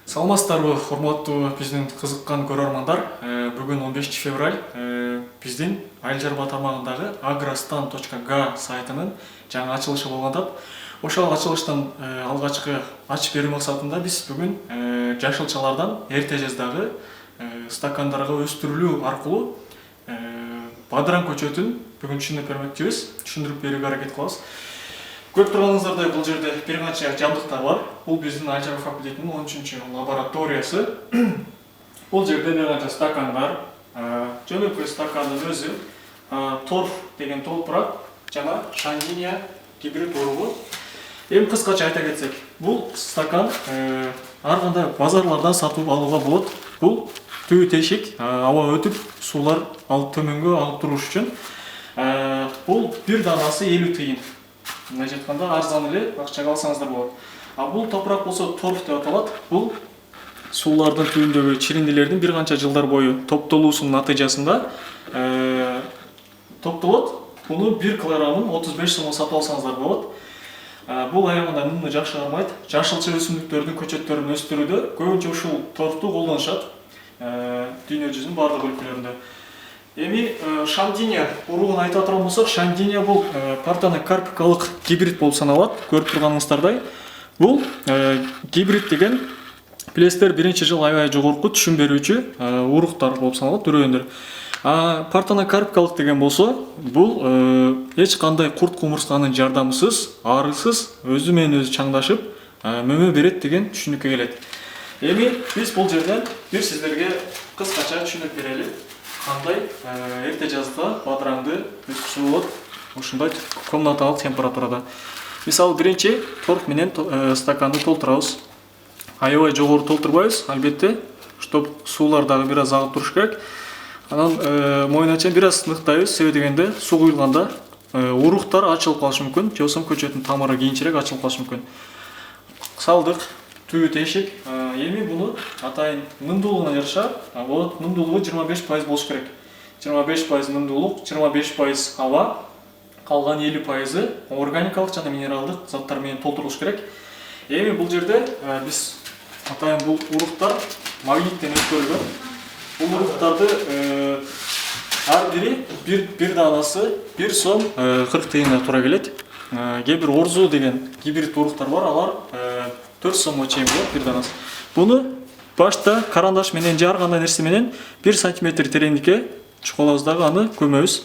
Саламатсыздарбы, урматтуу биздин кызыккан көрөрмандар. Бүгүн 15 февраль биздин Айыл Жарба тармагындагы agrostan.ga сайтынын жаңы ачылышы болгондап. Ошол ачылыштан алгачкы ачып берүү максатында биз бүгүн жашылчалардан эрте жаздагы стакандарга өстүрүлүү аркылуу бадыран көчөтүн бүгүн түшүндүрүп берүүгө аракет кылабыз. Көрүп турганыңыздардай, бул жерде бир канча жабдыктар бар. Бул биздин Айыл Жарба факультетинин 13-чү лабораториясы. Бул жерде бир канча стакандар, жөнөкөй стакандын өзү, торф деген топурак жана шандиния гибрид урugу. Эми кыскача айта кетсек, бул стакан ар кандай базарлардан сатып алууга болот. Бул түбү тешик, аба өтүп, суулар алып төмөнгө алып туруш үчүн. Бул бир данасы 50 тыйын. Мындайча айтканда арзан эле акчага алсаңыздар болот. Бул топурак болсо торф деп аталат. Бул суулардын түбүндөгү чириндилердин бир канча жылдар бою топтолуусунун натыйжасында топтолот. Буну 1 килограммын 35 сомго сатып алсаңыздар болот. Бул аягында муну жакшы кармайт. Жашылча өсүмдүктөрдүн көчөттөрүн өстүрүүдө көбүнчө ушул торфту колдонушат. Дүйнө жүзүнүн бардык өлкөлөрүндө. Эми шандиния уругун айтып турган болсок, шандиния бул партенокарпикалык гибрид болуп саналат. Көрүп турганыңыздардай, бул гибрид деген билесиздер, биринчи жыл аябай жогорку түшүм берүүчү уруктар болуп саналат, үрөөндөр. Партенокарпикалык деген болсо, бул эч кандай курт кумурсканын жардамысыз, арысыз өзү менен өзү чаңдашып мөмө берет деген түшүнүккө келет. Эми биз бул жерден бир сиздерге кыскача түшүнүп берели. Кандай эрте жазда бадыранды өткүзүү болот ушундай комнаталык температурада. Мисалы, биринчи торф менен стаканды толтурабыз. Аябай жогору толтурбайбыз, албетте, чтоб суулар дагы бир аз агып туруш керек. Анан моюна чейин бир аз ныктайбыз, себеби дегенде суу куюлганда уруктар ачылып калышы мүмкүн, же болбосо көчөттүн тамыры кийинчерээк ачылып калышы мүмкүн. Салдык, түбү тешик. Эми буну атайын нымдуулугуна жараша, болот, нымдуулугу 25% болуш керек. 25% нымдуулук, 25% аба, калган 50% органикалык жана минералдык заттар менен толтурулуш керек. Эми бул жерде биз атайын бул уруктар магниттен өткөрүлгөн. Бул уруктарды ар бири бир данасы 1 сом 40 тыйынга туура келет. Кээ бир орзу деген гибрид уруктар бар, алар 4 сомго чейин болот бир данасы. Буну башта карандаш менен же ар кандай нерсе менен 1 см тереңдикке чукалабыз дагы аны көмөбүз.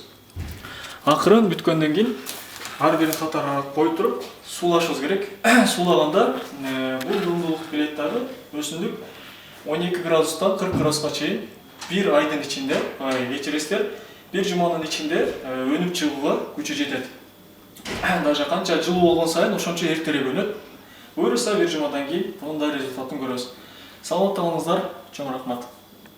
Акырын бүткөндөн кийин ар бирин катар коюп туруп суулашыбыз керек. Суулаганда бул нымдуулук келет дагы өсүмдүк 12 градустан 40 градуска чейин бир айдын ичинде, кечиресиздер, бир жуманын ичинде өнүп чыгууга күчү жетет. Даже канча жылуу болгон сайын ошончо эртерээк өнөт. Буюрса бир жумадан кийин мындай результатын көрөбүз. Саламатта болуңуздар, чоң рахмат.